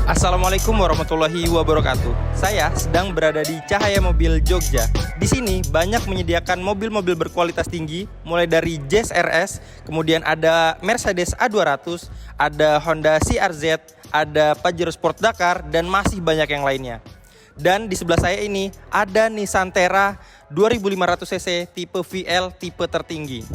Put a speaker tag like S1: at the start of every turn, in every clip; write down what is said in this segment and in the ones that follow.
S1: Assalamualaikum warahmatullahi wabarakatuh. Saya sedang berada di Cahaya Mobil Jogja. Di sini banyak menyediakan mobil-mobil berkualitas tinggi, mulai dari Jazz RS, kemudian ada Mercedes A200, ada Honda CR-Z, ada Pajero Sport Dakar, dan masih banyak yang lainnya. Dan di sebelah saya ini ada Nissan Terra 2500 cc tipe VL tipe tertinggi.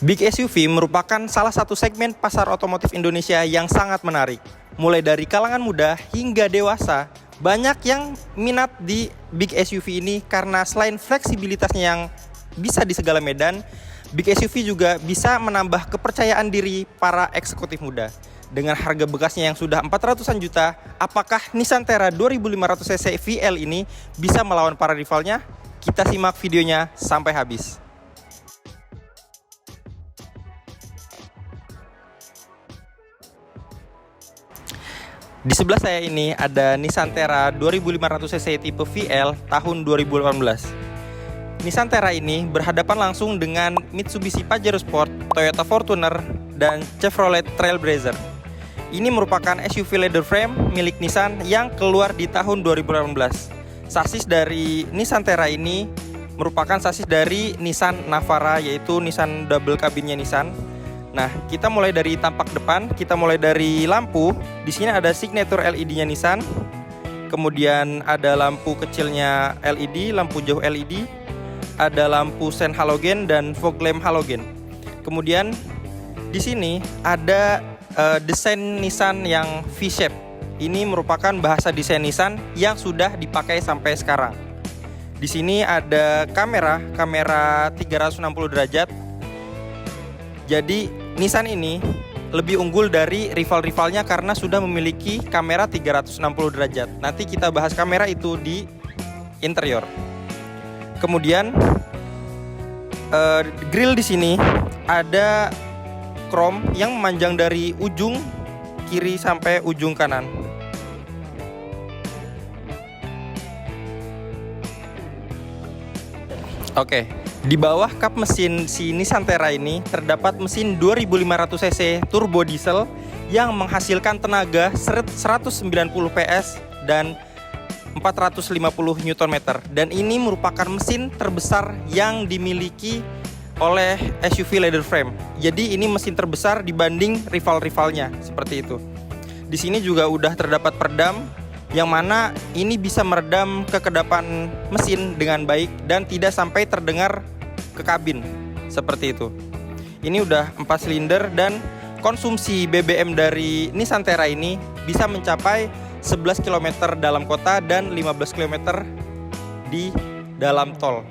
S1: Big SUV merupakan salah satu segmen pasar otomotif Indonesia yang sangat menarik. Mulai dari kalangan muda hingga dewasa, banyak yang minat di Big SUV ini karena selain fleksibilitasnya yang bisa di segala medan, Big SUV juga bisa menambah kepercayaan diri para eksekutif muda. Dengan harga bekasnya yang sudah 400-an juta, apakah Nissan Terra 2500 cc VL ini bisa melawan para rivalnya? Kita simak videonya sampai habis. Di sebelah saya ini ada Nissan Terra 2500 cc tipe VL tahun 2018. Nissan Terra ini berhadapan langsung dengan Mitsubishi Pajero Sport, Toyota Fortuner, dan Chevrolet Trailblazer. Ini merupakan SUV leather frame milik Nissan yang keluar di tahun 2018. Sasis dari Nissan Terra ini merupakan sasis dari Nissan Navara, yaitu Nissan double cabinnya Nissan. Nah, kita mulai dari tampak depan, kita mulai dari lampu. Di sini ada signature LED-nya Nissan. Kemudian ada lampu kecilnya LED, lampu jauh LED, ada lampu sen halogen dan fog lamp halogen. Kemudian di sini ada desain Nissan yang V-shape. Ini merupakan bahasa desain Nissan yang sudah dipakai sampai sekarang. Di sini ada kamera 360 derajat. Jadi Nissan ini lebih unggul dari rival-rivalnya karena sudah memiliki kamera 360 derajat. Nanti kita bahas kamera itu di interior. Kemudian grill di sini ada chrome yang memanjang dari ujung kiri sampai ujung kanan. Oke. Di bawah kap mesin si Nissan Terra ini terdapat mesin 2500 cc turbo diesel yang menghasilkan tenaga 190 PS dan 450 Nm, dan ini merupakan mesin terbesar yang dimiliki oleh SUV leather frame. Jadi ini mesin terbesar dibanding rival-rivalnya, seperti itu. Di sini juga udah terdapat peredam yang mana ini bisa meredam kekedapan mesin dengan baik dan tidak sampai terdengar ke kabin, seperti itu. Ini udah 4 silinder dan konsumsi BBM dari Nissan Terra ini bisa mencapai 11 km dalam kota dan 15 km di dalam tol.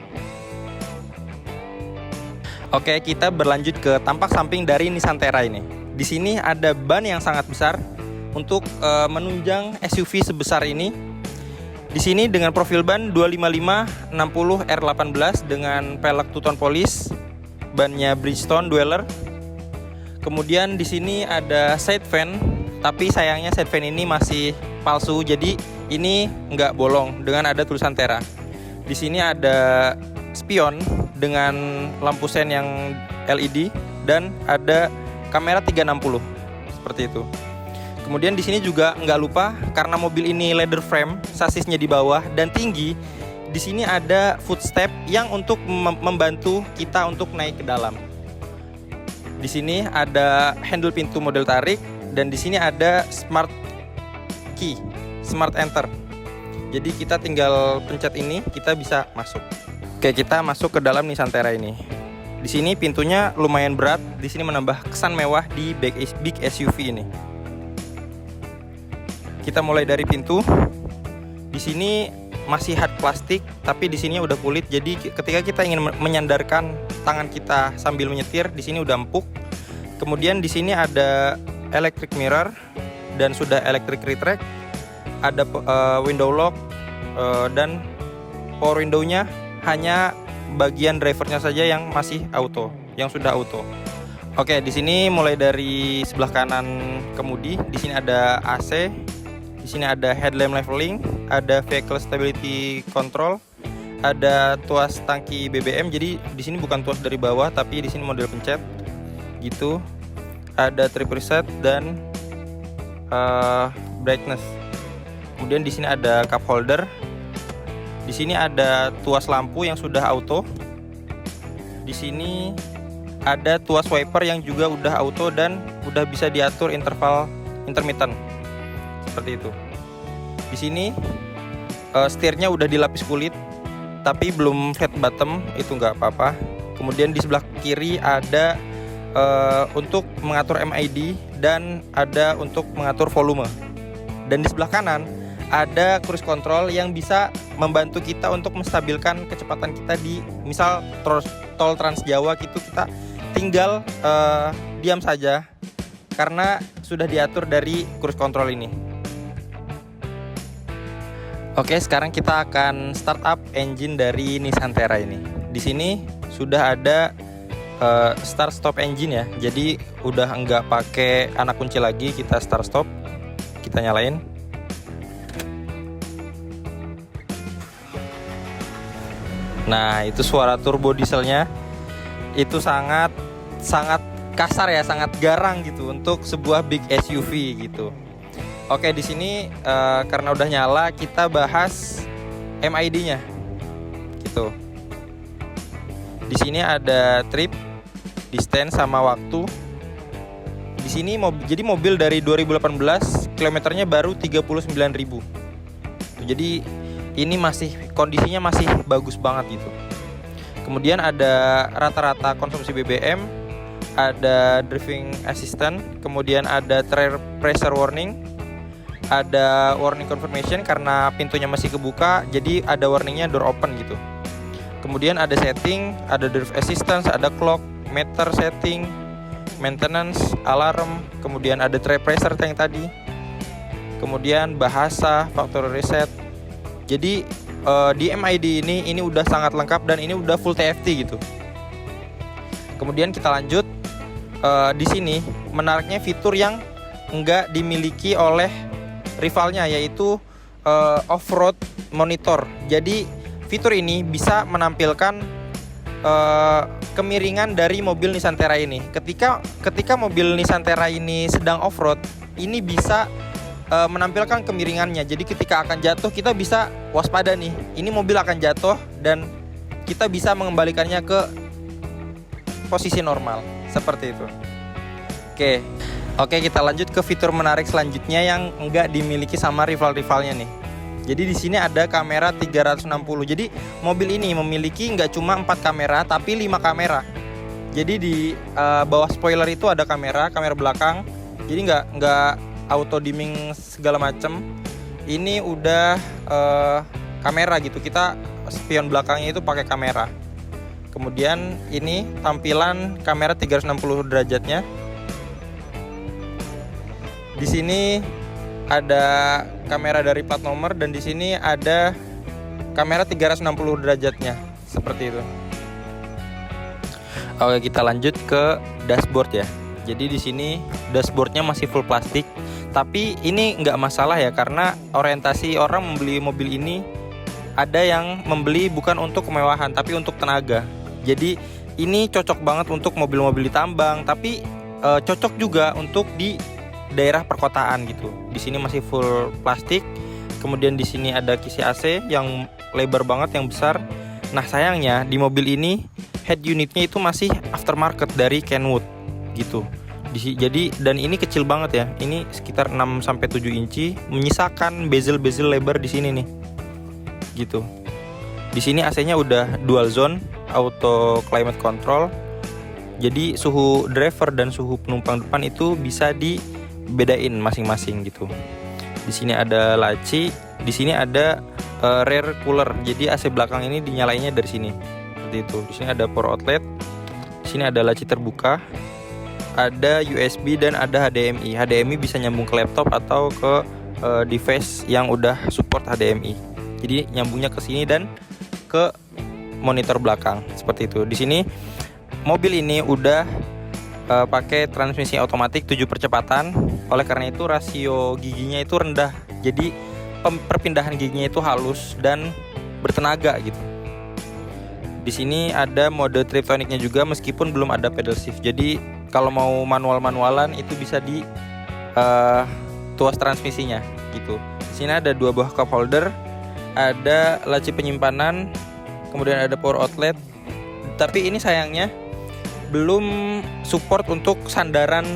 S1: Oke, kita berlanjut ke tampak samping dari Nissan Terra ini. Di sini ada ban yang sangat besar untuk menunjang SUV sebesar ini. Di sini dengan profil ban 255 60 R18 dengan pelek two tone polish, bannya Bridgestone Dweller. Kemudian di sini ada side fan, tapi sayangnya side fan ini masih palsu, jadi ini nggak bolong dengan ada tulisan Terra. Di sini ada spion dengan lampu sen yang LED dan ada kamera 360 seperti itu. Kemudian di sini juga nggak lupa karena mobil ini leather frame, sasisnya di bawah dan tinggi. Di sini ada footstep yang untuk membantu kita untuk naik ke dalam. Di sini ada handle pintu model tarik dan di sini ada smart key, smart enter. Jadi kita tinggal pencet ini, kita bisa masuk. Oke, kita masuk ke dalam Nissan Terra ini. Di sini pintunya lumayan berat. Di sini menambah kesan mewah di big SUV ini. Kita mulai dari pintu. Di sini masih hard plastik, tapi di sini udah kulit. Jadi ketika kita ingin menyandarkan tangan kita sambil menyetir, di sini udah empuk. Kemudian di sini ada electric mirror dan sudah electric retract. Ada window lock dan power window-nya hanya bagian drivernya saja yang masih auto, yang sudah auto. Oke, di sini mulai dari sebelah kanan kemudi, di sini ada AC. Di sini ada headlamp leveling, ada vehicle stability control, ada tuas tangki BBM. Jadi di sini bukan tuas dari bawah, tapi di sini model pencet gitu. Ada trip reset dan brightness. Kemudian di sini ada cup holder. Di sini ada tuas lampu yang sudah auto. Di sini ada tuas wiper yang juga udah auto dan udah bisa diatur interval intermittent. Seperti itu. Di sini setirnya udah dilapis kulit, tapi belum flat bottom, itu nggak apa-apa. Kemudian di sebelah kiri ada untuk mengatur MID dan ada untuk mengatur volume. Dan di sebelah kanan ada cruise control yang bisa membantu kita untuk menstabilkan kecepatan kita di misal tol Trans Jawa gitu, kita tinggal diam saja karena sudah diatur dari cruise control ini. Oke, sekarang kita akan start up engine dari Nissan Terra ini. Di sini sudah ada start stop engine ya. Jadi udah nggak pakai anak kunci lagi, kita start stop. Kita nyalain. Nah, itu suara turbo dieselnya. Itu sangat kasar ya, sangat garang gitu untuk sebuah big SUV gitu. Oke, di sini karena udah nyala, kita bahas MID-nya. Gitu. Di sini ada trip, distance sama waktu. Di sini jadi mobil dari 2018, kilometernya baru 39.000. Jadi ini masih kondisinya masih bagus banget gitu. Kemudian ada rata-rata konsumsi BBM, ada driving assistant, kemudian ada tire pressure warning, ada warning confirmation karena pintunya masih kebuka, jadi ada warningnya door open gitu. Kemudian ada setting, ada drive assistance, ada clock, meter setting, maintenance, alarm, kemudian ada tire pressure yang tadi. Kemudian bahasa, factory reset. Jadi di MID ini udah sangat lengkap dan ini udah full TFT gitu. Kemudian kita lanjut, di sini menariknya fitur yang enggak dimiliki oleh rivalnya, yaitu off-road monitor. Jadi fitur ini bisa menampilkan kemiringan dari mobil Nissan Terra ini. Ketika mobil Nissan Terra ini sedang off-road, ini bisa menampilkan kemiringannya. Jadi ketika akan jatuh kita bisa waspada nih, ini mobil akan jatuh dan kita bisa mengembalikannya ke posisi normal seperti itu. Oke, kita lanjut ke fitur menarik selanjutnya yang enggak dimiliki sama rival-rivalnya nih. Jadi di sini ada kamera 360. Jadi mobil ini memiliki nggak cuma 4 kamera tapi 5 kamera. Jadi di bawah spoiler itu ada kamera belakang. Jadi nggak auto dimming segala macem. Ini udah kamera gitu. Kita spion belakangnya itu pakai kamera. Kemudian ini tampilan kamera 360 derajatnya. Di sini ada kamera dari plat nomor dan di sini ada kamera 360 derajatnya seperti itu. Oke, kita lanjut ke dashboard ya. Jadi di sini dashboardnya masih full plastik. Tapi ini nggak masalah ya, karena orientasi orang membeli mobil ini ada yang membeli bukan untuk kemewahan tapi untuk tenaga. Jadi ini cocok banget untuk mobil-mobil di tambang, tapi cocok juga untuk di daerah perkotaan gitu. Di sini masih full plastik. Kemudian di sini ada kisi AC yang lebar banget, yang besar. Nah, sayangnya di mobil ini head unitnya itu masih aftermarket dari Kenwood gitu. Jadi dan ini kecil banget ya. Ini sekitar 6 sampai 7 inci, menyisakan bezel-bezel lebar di sini nih. Gitu. Di sini AC-nya udah dual zone, auto climate control. Jadi suhu driver dan suhu penumpang depan itu bisa dibedain masing-masing gitu. Di sini ada laci, di sini ada rear cooler. Jadi AC belakang ini dinyalainnya dari sini. Seperti itu. Di sini ada power outlet. Di sini ada laci terbuka. Ada USB dan ada HDMI. HDMI bisa nyambung ke laptop atau ke device yang udah support HDMI. Jadi nyambungnya ke sini dan ke monitor belakang seperti itu. Di sini mobil ini udah pakai transmisi otomatis 7 percepatan. Oleh karena itu rasio giginya itu rendah. Jadi perpindahan giginya itu halus dan bertenaga gitu. Di sini ada mode triptoniknya juga meskipun belum ada pedal shift. Jadi kalau mau manual-manualan itu bisa di tuas transmisinya. gitu. Di sini ada 2 buah cup holder, ada laci penyimpanan, kemudian ada power outlet. Tapi ini sayangnya belum support untuk sandaran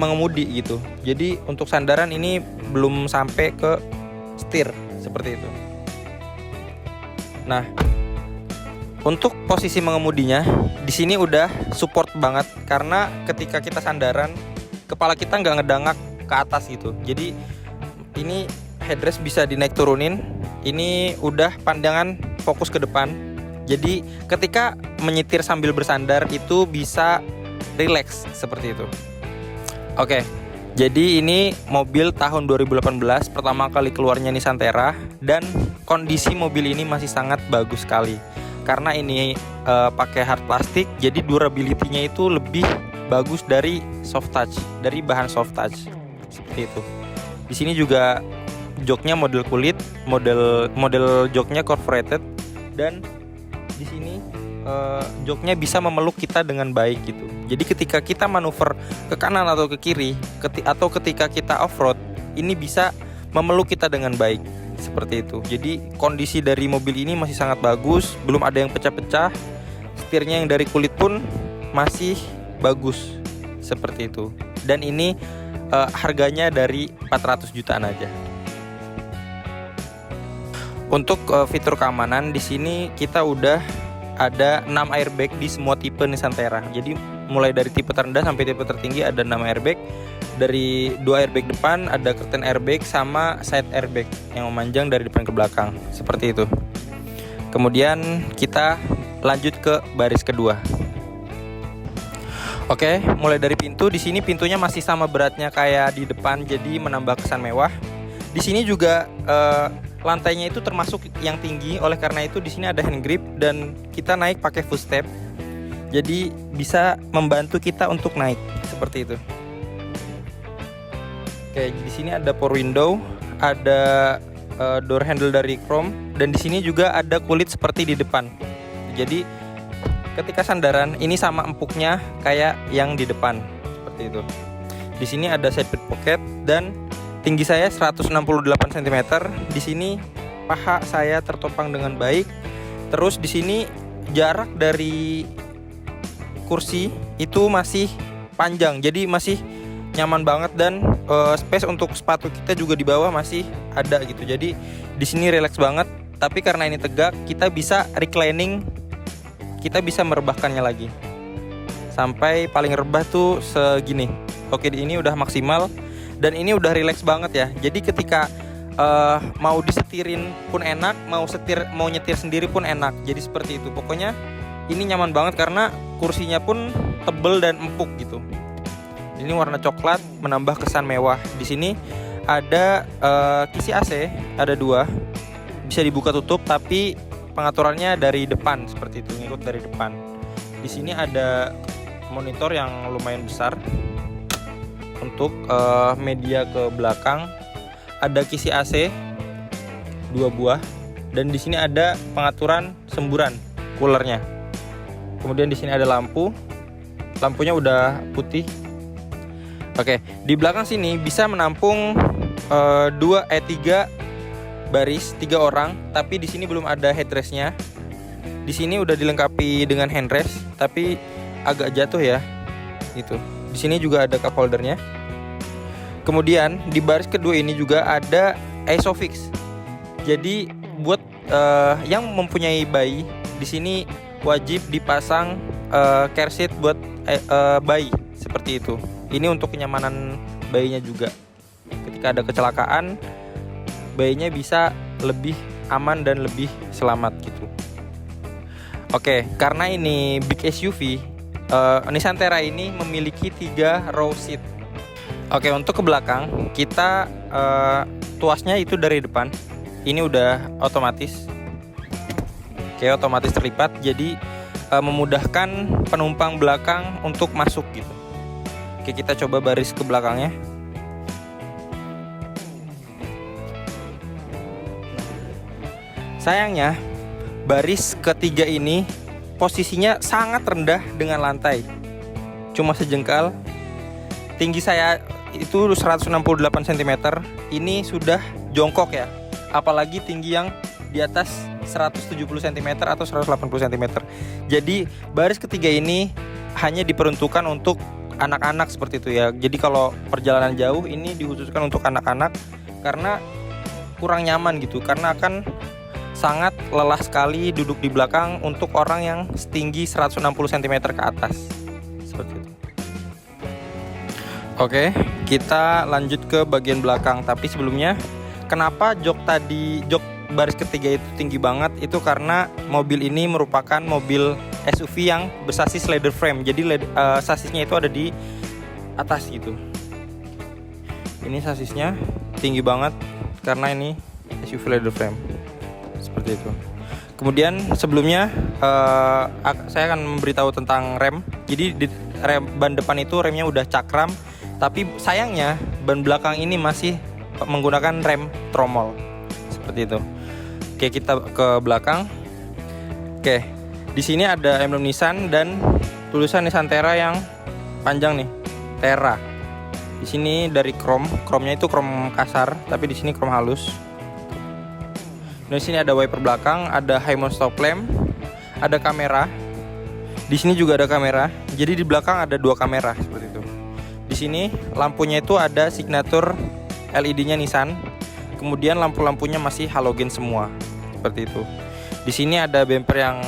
S1: mengemudi gitu. Jadi untuk sandaran ini belum sampai ke setir seperti itu. Nah, untuk posisi mengemudinya di sini udah support banget karena ketika kita sandaran kepala kita nggak ngedangak ke atas gitu. Jadi ini headrest bisa dinaik turunin. Ini udah pandangan fokus ke depan. Jadi ketika menyetir sambil bersandar itu bisa relax seperti itu. Oke. Jadi ini mobil tahun 2018, pertama kali keluarnya Nissan Terra, dan kondisi mobil ini masih sangat bagus sekali. Karena ini pakai hard plastik, jadi durability-nya itu lebih bagus dari soft touch, dari bahan soft touch. Seperti itu. Di sini juga joknya model kulit, model joknya corrugated, dan di sini joknya bisa memeluk kita dengan baik gitu. Jadi ketika kita manuver ke kanan atau ke kiri, atau ketika kita off-road, ini bisa memeluk kita dengan baik. Seperti itu. Jadi kondisi dari mobil ini masih sangat bagus, belum ada yang pecah-pecah. Setirnya yang dari kulit pun masih bagus. Seperti itu. Dan ini harganya dari 400 jutaan aja. Untuk fitur keamanan di sini kita udah ada 6 airbag di semua tipe Nissan Terra. Jadi mulai dari tipe terendah sampai tipe tertinggi ada 6 airbag. Dari 2 airbag depan ada curtain airbag sama side airbag yang memanjang dari depan ke belakang. Seperti itu. Kemudian kita lanjut ke baris kedua. Oke, mulai dari pintu. Di sini pintunya masih sama beratnya kayak di depan, jadi menambah kesan mewah. Di sini juga lantainya itu termasuk yang tinggi, oleh karena itu di sini ada hand grip dan kita naik pakai footstep. Jadi bisa membantu kita untuk naik seperti itu. Oke, di sini ada power window, ada door handle dari chrome, dan di sini juga ada kulit seperti di depan. Jadi ketika sandaran ini sama empuknya kayak yang di depan seperti itu. Di sini ada side pocket dan tinggi saya 168 cm. Di sini paha saya tertopang dengan baik. Terus di sini jarak dari kursi itu masih panjang, jadi masih nyaman banget, dan space untuk sepatu kita juga di bawah masih ada gitu. Jadi di sini relax banget. Tapi karena ini tegak, kita bisa reclining, kita bisa merebahkannya lagi sampai paling rebah tuh segini. Oke, ini udah maksimal. Dan ini udah relax banget ya. Jadi ketika mau disetirin pun enak, mau nyetir sendiri pun enak. Jadi seperti itu. Pokoknya ini nyaman banget karena kursinya pun tebel dan empuk gitu. Ini warna coklat menambah kesan mewah. Di sini ada kisi AC, ada 2. Bisa dibuka tutup tapi pengaturannya dari depan seperti itu, ngikut dari depan. Di sini ada monitor yang lumayan besar. Untuk media ke belakang ada kisi AC 2 buah, dan di sini ada pengaturan semburan coolernya. Kemudian di sini ada lampunya udah putih. Oke, di belakang sini bisa menampung 3 baris 3 orang, tapi di sini belum ada headrestnya. Di sini udah dilengkapi dengan handrest, tapi agak jatuh ya, gitu. Di sini juga ada cup holdernya. Kemudian di baris kedua ini juga ada Isofix. Jadi buat yang mempunyai bayi, di sini wajib dipasang care seat buat bayi seperti itu. Ini untuk kenyamanan bayinya juga. Ketika ada kecelakaan, bayinya bisa lebih aman dan lebih selamat gitu. Oke, karena ini big SUV, Nissan Terra ini memiliki 3 row seat. Oke, untuk ke belakang kita tuasnya itu dari depan. Ini udah otomatis. Oke, otomatis terlipat, jadi memudahkan penumpang belakang untuk masuk gitu. Oke, kita coba baris ke belakangnya. Sayangnya baris ketiga ini posisinya sangat rendah dengan lantai, cuma sejengkal. Tinggi saya itu 168 cm, ini sudah jongkok ya, apalagi tinggi yang di atas 170 cm atau 180 cm. Jadi baris ketiga ini hanya diperuntukkan untuk anak-anak seperti itu ya. Jadi kalau perjalanan jauh ini dikhususkan untuk anak-anak karena kurang nyaman gitu, karena akan sangat lelah sekali duduk di belakang untuk orang yang setinggi 160 cm ke atas seperti itu. Oke, kita lanjut ke bagian belakang. Tapi sebelumnya, kenapa jok baris ketiga itu tinggi banget? Itu karena mobil ini merupakan mobil SUV yang bersasis leather frame. Jadi sasisnya itu ada di atas gitu. Ini sasisnya tinggi banget karena ini SUV leather frame seperti itu. Kemudian sebelumnya saya akan memberitahu tentang rem. Jadi di ban depan itu remnya udah cakram, tapi sayangnya ban belakang ini masih menggunakan rem tromol seperti itu. Oke, kita ke belakang. Oke, di sini ada emblem Nissan dan tulisan Nissantera yang panjang nih, Terra. Di sini dari kromnya itu krom kasar, tapi di sini krom halus. Di sini ada wiper belakang, ada high mount stop lamp, ada kamera. Di sini juga ada kamera. Jadi di belakang ada 2 kamera seperti itu. Di sini lampunya itu ada signature LED-nya Nissan. Kemudian lampu-lampunya masih halogen semua seperti itu. Di sini ada bumper yang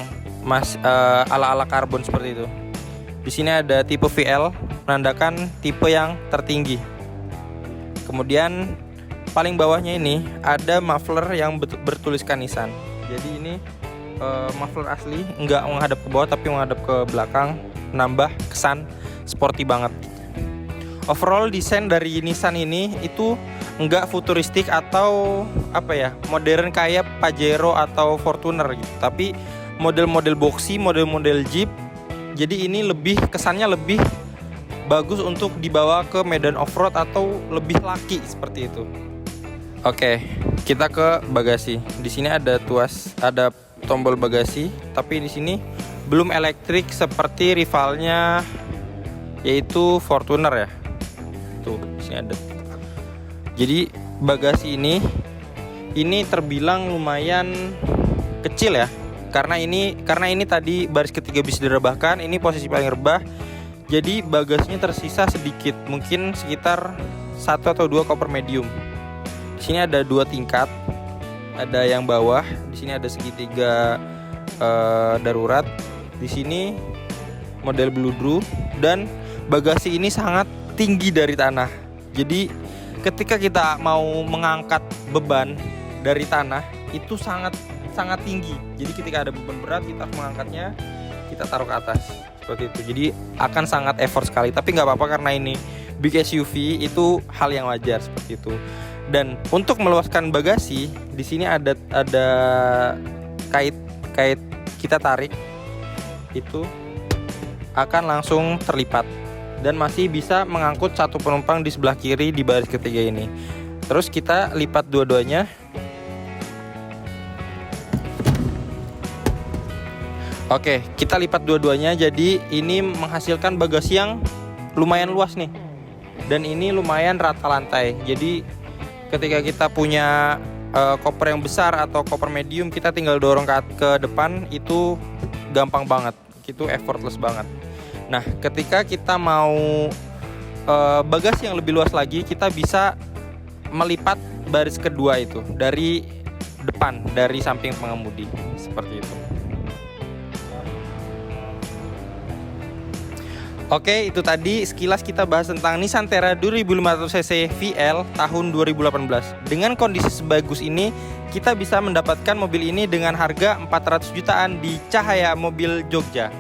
S1: ala-ala karbon seperti itu. Di sini ada tipe VL, menandakan tipe yang tertinggi. Kemudian paling bawahnya ini ada muffler yang bertuliskan Nissan. Jadi ini muffler asli, nggak menghadap ke bawah tapi menghadap ke belakang, menambah kesan sporty banget. Overall desain dari Nissan ini itu nggak futuristik atau apa ya, modern kayak Pajero atau Fortuner gitu, tapi model-model boxy, model-model Jeep. Jadi ini kesannya lebih bagus untuk dibawa ke medan off-road atau lebih laki seperti itu. Oke, kita ke bagasi. Di sini ada tombol bagasi, tapi di sini belum elektrik seperti rivalnya yaitu Fortuner ya. Tuh, di sini ada. Jadi bagasi ini terbilang lumayan kecil ya. Karena ini tadi baris ketiga bisa direbahkan, ini posisi paling rebah. Jadi bagasinya tersisa sedikit, mungkin sekitar 1 atau 2 koper medium. Di sini ada 2 tingkat. Ada yang bawah, di sini ada segitiga darurat. Di sini model bludru, dan bagasi ini sangat tinggi dari tanah. Jadi ketika kita mau mengangkat beban dari tanah itu sangat tinggi. Jadi ketika ada beban berat kita harus mengangkatnya, kita taruh ke atas seperti itu. Jadi akan sangat effort sekali. Tapi nggak apa-apa karena ini big SUV, itu hal yang wajar seperti itu. Dan untuk meluaskan bagasi, di sini ada kait kita tarik, itu akan langsung terlipat dan masih bisa mengangkut 1 penumpang di sebelah kiri di baris ketiga ini. Terus kita lipat dua-duanya. Oke, kita lipat dua-duanya, jadi ini menghasilkan bagasi yang lumayan luas nih. Dan ini lumayan rata lantai. Jadi ketika kita punya koper yang besar atau koper medium, kita tinggal dorong ke depan, itu gampang banget. Itu effortless banget. Nah, ketika kita mau bagasi yang lebih luas lagi, kita bisa melipat baris kedua itu dari depan, dari samping pengemudi seperti itu. Oke, itu tadi sekilas kita bahas tentang Nissan Terra 2500cc VL tahun 2018. Dengan kondisi sebagus ini, kita bisa mendapatkan mobil ini dengan harga 400 jutaan di Cahaya Mobil Jogja.